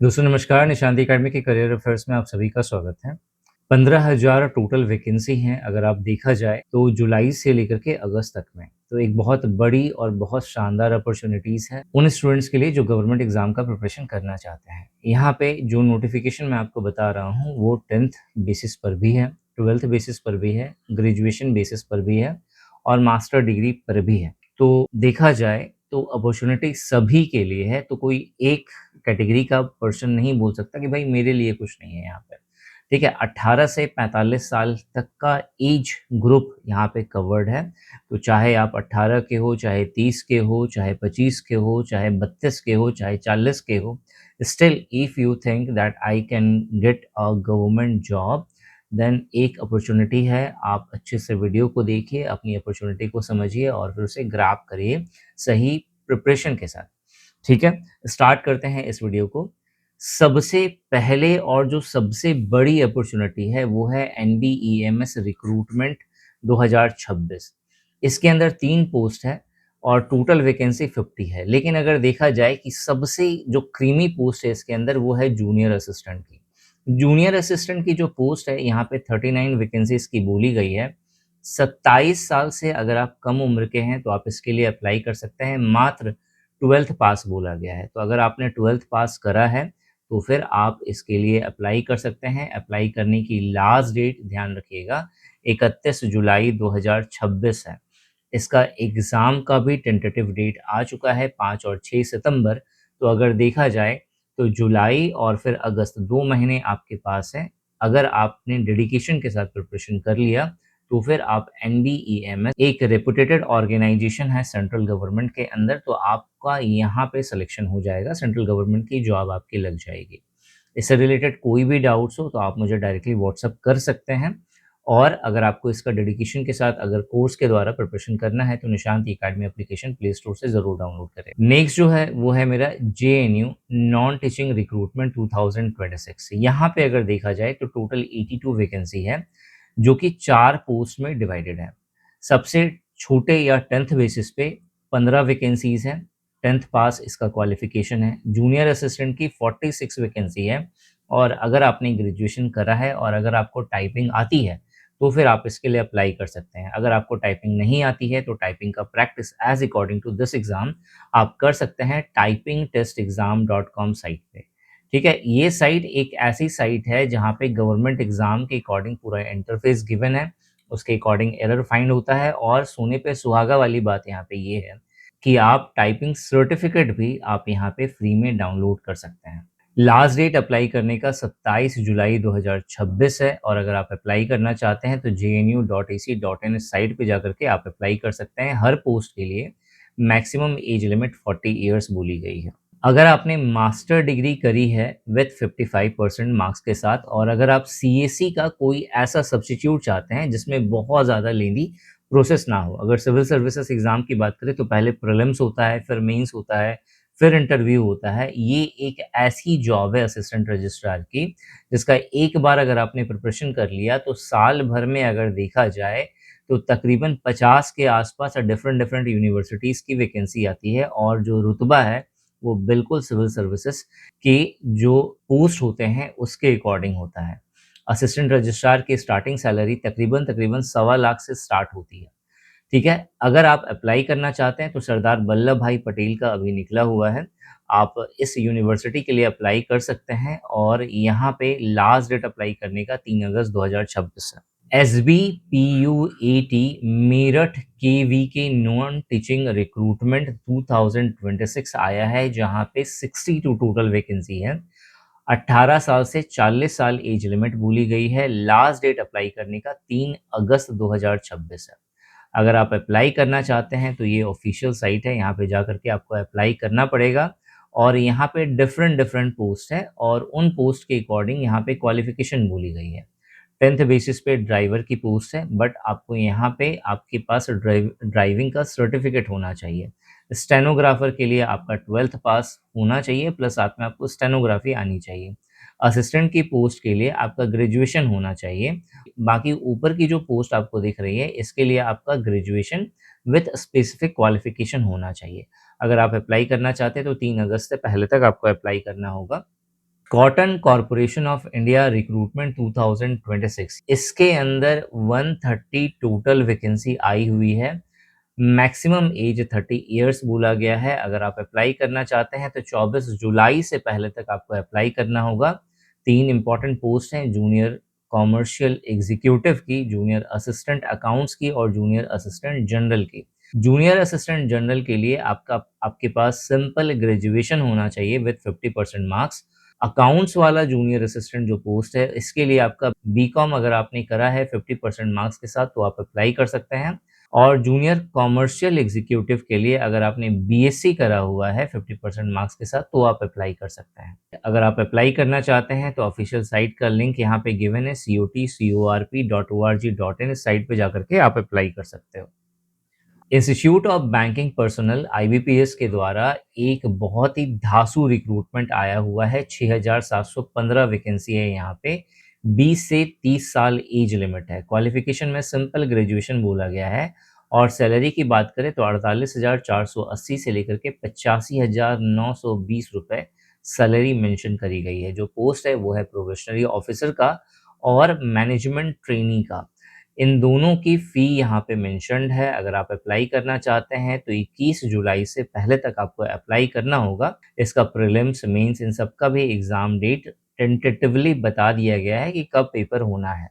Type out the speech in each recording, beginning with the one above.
दोस्तों नमस्कार, निशांति अकेडमी के करियर अफेयर्स में आप सभी का स्वागत है। 15,000 टोटल वैकेंसी हैं अगर आप देखा जाए तो जुलाई से लेकर के अगस्त तक में। तो एक बहुत बड़ी और बहुत शानदार अपॉर्च्युनिटीज़ है उन स्टूडेंट्स के लिए जो गवर्नमेंट एग्ज़ाम का प्रिपरेशन करना चाहते हैं। यहाँ पे जो नोटिफ़िकेशन मैं आपको बता रहा हूँ वो 10th बेसिस पर भी है, 12th बेसिस पर भी है, ग्रेजुएशन बेसिस पर भी है और मास्टर डिग्री पर भी है। तो देखा जाए तो अपॉर्च्युनिटी सभी के लिए है, तो कोई एक कैटेगरी का पर्सन नहीं बोल सकता कि भाई मेरे लिए कुछ नहीं है यहाँ पे। ठीक है, 18 से 45 साल तक का एज ग्रुप यहाँ पे कवर्ड है। तो चाहे आप 18 के हो, चाहे 30 के हो, चाहे 25 के हो, चाहे 32 के हो, चाहे 40 के हो, still if you think that I can get a government job, then एक अपॉर्चुनिटी है। आप अच्छे से वीडियो को देखिए, अपनी अपॉर्चुनिटी को समझिए और फिर उसे ग्रैब करिए सही प्रिपरेशन के साथ। ठीक है, स्टार्ट करते हैं इस वीडियो को। सबसे पहले और जो सबसे बड़ी अपॉर्चुनिटी है वो है एनबीईएमएस रिक्रूटमेंट 2026। इसके अंदर 3 पोस्ट है और टोटल वैकेंसी 50 है। लेकिन अगर देखा जाए कि सबसे जो क्रीमी पोस्ट है इसके अंदर वो है जूनियर असिस्टेंट की। जूनियर असिस्टेंट की जो पोस्ट है यहाँ पे 39 वैकेंसीज की बोली गई है। 27 साल से अगर आप कम उम्र के हैं तो आप इसके लिए अप्लाई कर सकते हैं। मात्र 12th पास बोला गया है। तो अगर आपने 12th पास करा है तो फिर आप इसके लिए अप्लाई कर सकते हैं। अप्लाई करने की लास्ट डेट ध्यान रखिएगा 31 जुलाई 2026 है। इसका एग्ज़ाम का भी टेंटेटिव डेट आ चुका है 5 और 6 सितंबर। तो अगर देखा जाए तो जुलाई और फिर अगस्त 2 महीने आपके पास हैं। अगर आपने डेडिकेशन के साथ प्रिपरेशन कर लिया तो फिर आप एनबीईएमएस एक रेपुटेटेड ऑर्गेनाइजेशन है सेंट्रल गवर्नमेंट के अंदर, तो आपका यहाँ पे सिलेक्शन हो जाएगा, सेंट्रल गवर्नमेंट की जॉब आपकी लग जाएगी। इससे रिलेटेड कोई भी डाउट्स हो तो आप मुझे डायरेक्टली व्हाट्सअप कर सकते हैं। और अगर आपको इसका डेडिकेशन के साथ अगर कोर्स के द्वारा प्रिपरेशन करना है तो Nishant academy application play store से ज़रूर डाउनलोड करें। नेक्स्ट जो है वो है मेरा जेएनयू नॉन टीचिंग रिक्रूटमेंट 2026। यहाँ पे अगर देखा जाए तो टोटल 82 वैकेंसी है जो कि 4 पोस्ट में डिवाइडेड है। सबसे छोटे या 10th बेसिस पे 15 वैकेंसीज हैं। 10th पास इसका क्वालिफिकेशन है। जूनियर असिस्टेंट की 46 वैकेंसी है और अगर आपने ग्रेजुएशन करा है और अगर आपको टाइपिंग आती है तो फिर आप इसके लिए अप्लाई कर सकते हैं। अगर आपको टाइपिंग नहीं आती है तो टाइपिंग का practice as according to this exam आप कर सकते हैं typingtestexam.com साइट पे। ठीक है, ये साइट एक ऐसी साइट है जहाँ पे गवर्नमेंट एग्ज़ाम के अकॉर्डिंग पूरा इंटरफेस गिवन है, उसके अकॉर्डिंग एरर फाइंड होता है और सोने पे सुहागा वाली बात यहाँ पे ये है कि आप टाइपिंग सर्टिफिकेट भी आप यहाँ पे फ्री में डाउनलोड कर सकते हैं। लास्ट डेट अप्लाई करने का 27 जुलाई 2026 है और अगर आप अप्लाई करना चाहते हैं तो jnu.ac.in इस साइट पे जाकर के आप अप्लाई कर सकते हैं। हर पोस्ट के लिए मैक्सिमम एज लिमिट 40 इयर्स बोली गई है। अगर आपने मास्टर डिग्री करी है विथ 55% मार्क्स के साथ और अगर आप सीएससी का कोई ऐसा सब्स्टिट्यूट चाहते हैं जिसमें बहुत ज़्यादा लेंदी प्रोसेस ना हो, अगर सिविल सर्विसेज एग्ज़ाम की बात करें तो पहले प्रीलिम्स होता है, फिर मेंस होता है, फिर इंटरव्यू होता है। ये एक ऐसी जॉब है असिस्टेंट रजिस्ट्रार की जिसका एक बार अगर आपने प्रिपरेशन कर लिया तो साल भर में अगर देखा जाए तो तकरीबन 50 के आसपास डिफरेंट डिफरेंट यूनिवर्सिटीज़ की वैकेंसी आती है और जो रुतबा है वो बिल्कुल सिविल सर्विसेज के जो पोस्ट होते हैं उसके अकॉर्डिंग होता है। असिस्टेंट रजिस्ट्रार की स्टार्टिंग सैलरी तकरीबन तकरीबन 1.25 लाख से स्टार्ट होती है। ठीक है, अगर आप अप्लाई करना चाहते हैं तो सरदार वल्लभ भाई पटेल का अभी निकला हुआ है। आप इस यूनिवर्सिटी के लिए अप्लाई कर सकते हैं और यहाँ पे लास्ट डेट अप्लाई करने का 3 अगस्त 2026 है। SBPUAT Meerut KVK non teaching recruitment 2026 आया है जहाँ पे 62 टोटल वैकेंसी है। 18 साल से 40 साल एज लिमिट बोली गई है। लास्ट डेट अप्लाई करने का 3 अगस्त 2026 है। अगर आप अप्लाई करना चाहते हैं तो ये ऑफिशियल साइट है, यहाँ पे जा करके आपको अप्लाई करना पड़ेगा और यहाँ पे डिफरेंट डिफरेंट पोस्ट है और उन पोस्ट के अकॉर्डिंग यहाँ पे क्वालिफिकेशन बोली गई है। 10th बेसिस पे ड्राइवर की पोस्ट है बट आपको यहाँ पे आपके पास ड्राइविंग का सर्टिफिकेट होना चाहिए। स्टेनोग्राफर के लिए आपका 12th पास होना चाहिए प्लस साथ में आपको स्टेनोग्राफी आनी चाहिए। असिस्टेंट की पोस्ट के लिए आपका ग्रेजुएशन होना चाहिए। बाकी ऊपर की जो पोस्ट आपको दिख रही है इसके लिए आपका ग्रेजुएशन विथ स्पेसिफिक क्वालिफिकेशन होना चाहिए। अगर आप अप्लाई करना चाहते हैं तो 3 अगस्त से पहले तक आपको अप्लाई करना होगा। Cotton corporation of India recruitment 2026, इसके अंदर 130 टोटल वैकेंसी आई हुई है। मैक्सिमम एज 30 इयर्स बोला गया है। अगर आप अप्लाई करना चाहते हैं तो 24 जुलाई से पहले तक आपको अप्लाई करना होगा। 3 इंपॉर्टेंट पोस्ट हैं, जूनियर कॉमर्शियल एग्जीक्यूटिव की, जूनियर असिस्टेंट अकाउंट्स की और जूनियर असिस्टेंट जनरल की। जूनियर असिस्टेंट जनरल के लिए आपके पास सिंपल ग्रेजुएशन होना चाहिए विद 50% मार्क्स। अकाउंट्स वाला जूनियर असिस्टेंट जो पोस्ट है, इसके लिए आपका बीकॉम अगर आपने करा है 50% मार्क्स के साथ तो आप अप्लाई कर सकते हैं। और जूनियर कॉमर्शियल एग्जीक्यूटिव के लिए अगर आपने बीएससी करा हुआ है 50% मार्क्स के साथ तो आप अप्लाई कर सकते हैं। अगर आप अप्लाई करना चाहते हैं तो ऑफिशियल साइट का लिंक यहाँ पे गिवन है, cotcorp.org.in। इस साइट पे जाकर के आप अप्लाई कर सकते हो। Institute of banking personal IBPS के द्वारा एक बहुत ही धांसू रिक्रूटमेंट आया हुआ है। 6,715 वैकेंसी है यहाँ पे। 20 से 30 साल एज लिमिट है। क्वालिफिकेशन में सिंपल ग्रेजुएशन बोला गया है। और सैलरी की बात करें तो 48,480 से लेकर के 85,920 रुपए सैलरी मेंशन करी गई है। जो पोस्ट है वो है प्रोबेशनरी ऑफिसर का और मैनेजमेंट ट्रेनी का। इन दोनों की फ़ी यहाँ पे मेंशन्ड है। अगर आप अप्लाई करना चाहते हैं तो 21 जुलाई से पहले तक आपको अप्लाई करना होगा। इसका प्रीलिम्स, मेंस इन सब का भी एग्ज़ाम डेट टेंटेटिवली बता दिया गया है कि कब पेपर होना है।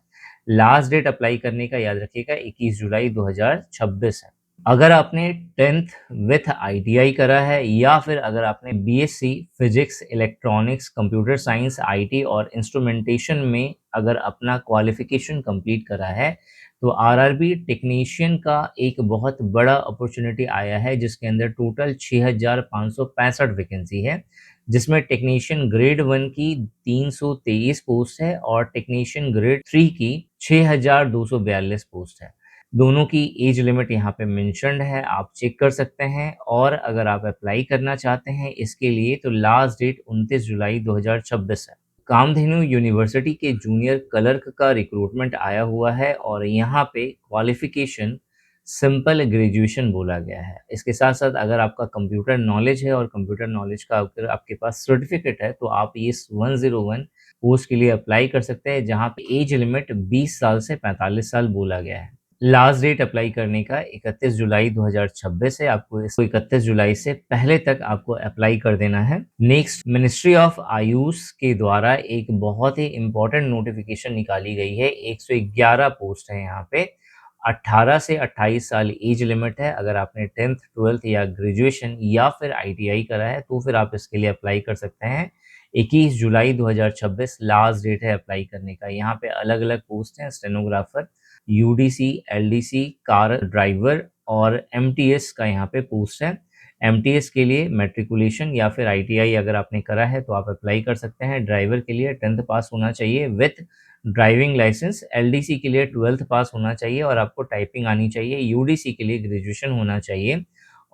लास्ट डेट अप्लाई करने का याद रखिएगा 21 जुलाई 2026 है। अगर आपने 10th विथ आईटीआई करा है या फिर अगर आपने BSc physics, electronics, computer science, IT और इंस्ट्रूमेंटेशन में अगर अपना क्वालिफिकेशन कंप्लीट करा है तो आरआरबी टेक्नीशियन का एक बहुत बड़ा अपॉर्चुनिटी आया है, जिसके अंदर टोटल 6,565 वैकेंसी है, जिसमें टेक्नीशियन ग्रेड 1 की 323 पोस्ट है और टेक्नीशियन ग्रेड 3 की 6,242 पोस्ट है। दोनों की एज लिमिट यहाँ पे मेंशन्ड है, आप चेक कर सकते हैं। और अगर आप अप्लाई करना चाहते हैं इसके लिए तो लास्ट डेट 29 जुलाई 2026 है। कामधेनु यूनिवर्सिटी के जूनियर क्लर्क का रिक्रूटमेंट आया हुआ है और यहाँ पे क्वालिफिकेशन सिंपल ग्रेजुएशन बोला गया है। इसके साथ साथ अगर आपका कंप्यूटर नॉलेज है और कंप्यूटर नॉलेज का अगर आपके पास सर्टिफिकेट है तो आप इस 101 पोस्ट के लिए अप्लाई कर सकते हैं, जहाँ पे एज लिमिट 20 साल से 45 साल बोला गया है। लास्ट डेट अप्लाई करने का 31 जुलाई 2026 है। आपको इसको 31 जुलाई से पहले तक आपको अप्लाई कर देना है। नेक्स्ट, मिनिस्ट्री ऑफ आयुष के द्वारा एक बहुत ही इंपॉर्टेंट नोटिफिकेशन निकाली गई है। 111 पोस्ट है यहाँ पे। 18 से 28 साल एज लिमिट है। अगर आपने 10th 12th या ग्रेजुएशन या फिर आईटीआई करा है तो फिर आप इसके लिए अप्लाई कर सकते हैं। 21 जुलाई 2026 लास्ट डेट है अप्लाई करने का। यहाँ पे अलग अलग पोस्ट हैं, stenographer, UDC, LDC, car driver और एमटीएस का यहाँ पे पोस्ट है। एमटीएस के लिए मैट्रिकुलेशन या फिर आईटीआई अगर आपने करा है तो आप अप्लाई कर सकते हैं। ड्राइवर के लिए 10th पास होना चाहिए विथ ड्राइविंग लाइसेंस। एलडीसी के लिए 12th पास होना चाहिए और आपको टाइपिंग आनी चाहिए। यूडीसी के लिए ग्रेजुएशन होना चाहिए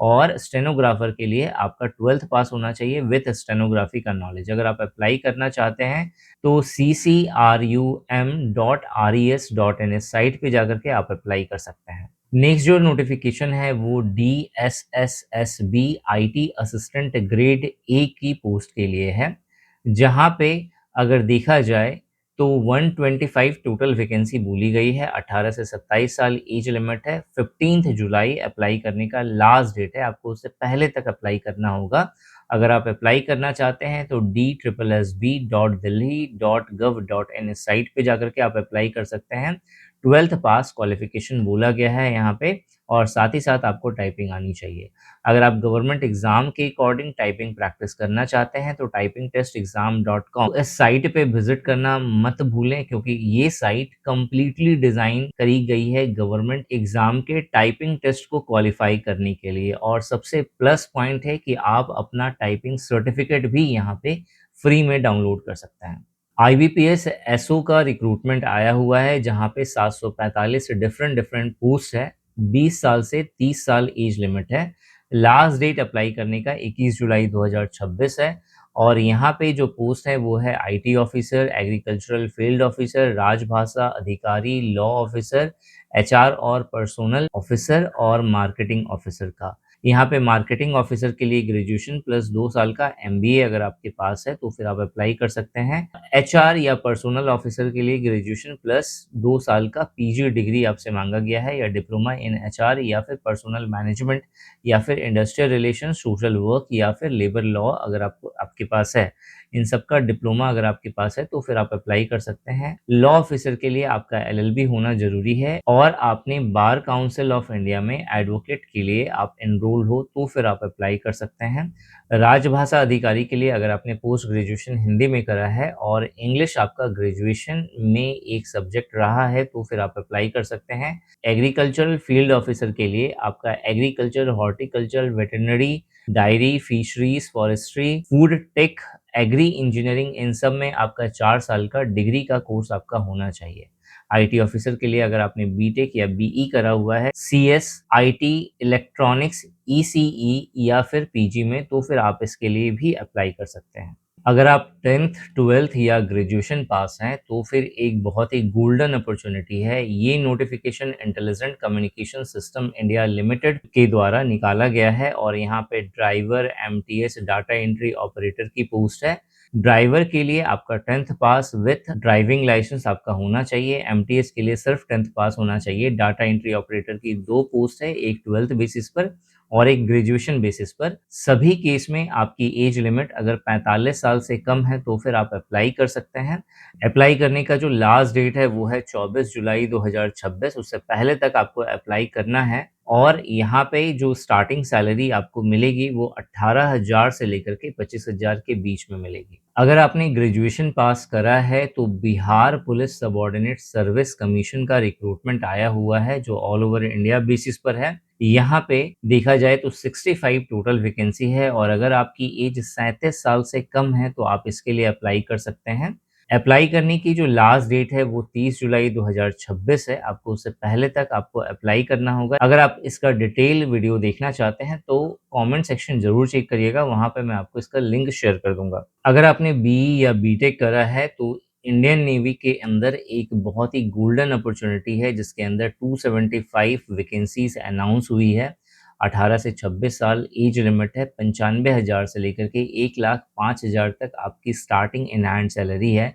और स्टेनोग्राफर के लिए आपका 12th पास होना चाहिए विथ स्टेनोग्राफी का नॉलेज। अगर आप अप्लाई करना चाहते हैं तो ccrum.res.in इस साइट पे जाकर के आप अप्लाई कर सकते हैं। नेक्स्ट जो नोटिफिकेशन है वो DSSSB IT assistant grade A की पोस्ट के लिए है, जहाँ पे अगर देखा जाए तो 125 टोटल वैकेंसी बोली गई है। 18 से 27 साल एज लिमिट है। 15 जुलाई अप्लाई करने का लास्ट डेट है, आपको उससे पहले तक अप्लाई करना होगा। अगर आप अप्लाई करना चाहते हैं तो DSSSB.delhi.gov.in इस साइट पे जाकर के आप अप्लाई कर सकते हैं। 12th पास क्वालिफिकेशन बोला गया है यहाँ पे और साथ ही साथ आपको टाइपिंग आनी चाहिए। अगर आप गवर्नमेंट एग्जाम के अकॉर्डिंग टाइपिंग प्रैक्टिस करना चाहते हैं तो typingtestexam.com इस साइट पे विजिट करना मत भूलें, क्योंकि ये साइट कंप्लीटली डिजाइन करी गई है गवर्नमेंट एग्जाम के टाइपिंग टेस्ट को क्वालिफाई करने के लिए। और सबसे प्लस पॉइंट है कि आप अपना टाइपिंग सर्टिफिकेट भी यहाँ पे फ्री में डाउनलोड कर सकते हैं। आईबीपीएस एसओ का रिक्रूटमेंट आया हुआ है, जहाँ पे 745 डिफरेंट डिफरेंट पोस्ट है। 20 साल से 30 साल एज लिमिट है। लास्ट डेट अप्लाई करने का 21 जुलाई 2026 है। और यहाँ पे जो पोस्ट है वो है IT officer, agricultural field officer, राजभाषा अधिकारी, लॉ ऑफिसर, एचआर और पर्सोनल ऑफिसर और मार्केटिंग ऑफिसर का। यहाँ पे मार्केटिंग ऑफिसर के लिए ग्रेजुएशन प्लस 2 साल का एमबीए अगर आपके पास है तो फिर आप अप्लाई कर सकते हैं। एचआर या पर्सनल ऑफिसर के लिए ग्रेजुएशन प्लस 2 साल का पीजी डिग्री आपसे मांगा गया है, या डिप्लोमा इन एचआर या फिर पर्सनल मैनेजमेंट या फिर इंडस्ट्रियल रिलेशंस, सोशल वर्क या फिर लेबर लॉ अगर आपको आपके पास है। इन सब का डिप्लोमा अगर आपके पास है तो फिर आप अप्लाई कर सकते हैं। लॉ ऑफिसर के लिए आपका एलएलबी होना ज़रूरी है और आपने बार काउंसिल ऑफ इंडिया में एडवोकेट के लिए आप एनरोल हो तो फिर आप अप्लाई कर सकते हैं। राजभाषा अधिकारी के लिए अगर आपने पोस्ट ग्रेजुएशन हिंदी में करा है और इंग्लिश आपका ग्रेजुएशन में एक सब्जेक्ट रहा है तो फिर आप अप्लाई कर सकते हैं। एग्रीकल्चरल फील्ड ऑफिसर के लिए आपका agriculture, horticulture, veterinary, dairy, fisheries, forestry, food tech, agri engineering, इन सब में आपका 4 साल का डिग्री का कोर्स आपका होना चाहिए। आईटी ऑफिसर के लिए अगर आपने बीटेक या बीई करा हुआ है, सीएस, आईटी, इलेक्ट्रॉनिक्स, ईसीई या फिर पीजी में तो फिर आप इसके लिए भी अप्लाई कर सकते हैं। अगर आप 10th, 12th या ग्रेजुएशन पास हैं तो फिर एक बहुत ही गोल्डन अपॉर्चुनिटी है। ये notification intelligent communication system India limited के द्वारा निकाला गया है और यहाँ पे driver, MTS, data entry operator की पोस्ट है। ड्राइवर के लिए आपका 10th pass with driving licence आपका होना चाहिए। एमटीएस के लिए सिर्फ 10th पास होना चाहिए। डाटा एंट्री ऑपरेटर की 2 पोस्ट है, एक 12th बेसिस पर और एक ग्रेजुएशन बेसिस पर। सभी केस में आपकी एज लिमिट अगर 45 साल से कम है तो फिर आप अप्लाई कर सकते हैं। अप्लाई करने का जो लास्ट डेट है वो है 24 जुलाई 2026। उससे पहले तक आपको अप्लाई करना है और यहाँ पे जो स्टार्टिंग सैलरी आपको मिलेगी वो 18,000 से लेकर के 25,000 के बीच में मिलेगी। अगर आपने ग्रेजुएशन पास करा है तो Bihar police subordinate service commission का रिक्रूटमेंट आया हुआ है जो ऑल ओवर इंडिया बेसिस पर है। यहाँ पे देखा जाए तो 65 टोटल वैकेंसी है और अगर आपकी एज 37 साल से कम है तो आप इसके लिए अप्लाई कर सकते हैं। अप्लाई करने की जो लास्ट डेट है वो 30 जुलाई 2026 है। आपको उससे पहले तक आपको अप्लाई करना होगा। अगर आप इसका डिटेल वीडियो देखना चाहते हैं तो कमेंट सेक्शन ज़रूर चेक करिएगा, वहाँ पे मैं आपको इसका लिंक शेयर कर दूँगा। अगर आपने बीई या बीटेक करा है तो इंडियन नेवी के अंदर एक बहुत ही गोल्डन अपॉर्चुनिटी है जिसके अंदर 275 वैकेंसीज अनाउंस हुई है। 18 से 26 साल एज लिमिट है। 95,000 से लेकर के 1,05,000 तक आपकी स्टार्टिंग इन हैंड सैलरी है।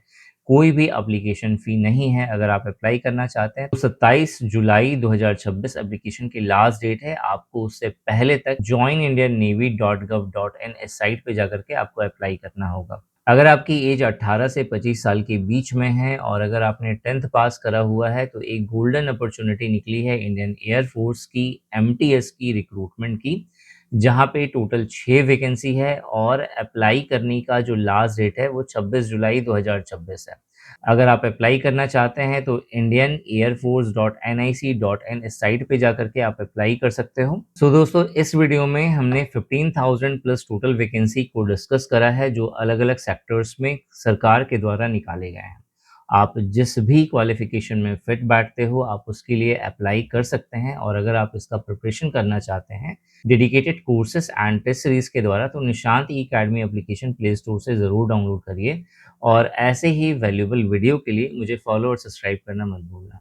कोई भी एप्लीकेशन फ़ी नहीं है। अगर आप अप्लाई करना चाहते हैं तो 27 जुलाई 2026 एप्लीकेशन की लास्ट डेट है। आपको उससे पहले तक joinindiannavy.gov.in इस साइट पे जाकर के आपको अप्लाई करना होगा। अगर आपकी एज 18 से 25 साल के बीच में है और अगर आपने 10th पास करा हुआ है तो एक गोल्डन अपॉर्चुनिटी निकली है इंडियन एयर फोर्स की एमटीएस की रिक्रूटमेंट की, जहाँ पे टोटल 6 वैकेंसी है और अप्लाई करने का जो लास्ट डेट है वो 26 जुलाई 2026 है। अगर आप अप्लाई करना चाहते हैं तो indianairforce.nic.in इस साइट पे जाकर के आप अप्लाई कर सकते हो। सो दोस्तों, इस वीडियो में हमने 15,000 प्लस टोटल वैकेंसी को डिस्कस करा है जो अलग-अलग सेक्टर्स में सरकार के द्वारा निकाले गए हैं। आप जिस भी क्वालिफिकेशन में फिट बैठते हो आप उसके लिए अप्लाई कर सकते हैं और अगर आप इसका प्रिपरेशन करना चाहते हैं dedicated courses and test series के द्वारा तो Nishant E academy application play store से ज़रूर डाउनलोड करिए और ऐसे ही वैल्यूएबल वीडियो के लिए मुझे फॉलो और सब्सक्राइब करना मत भूलना।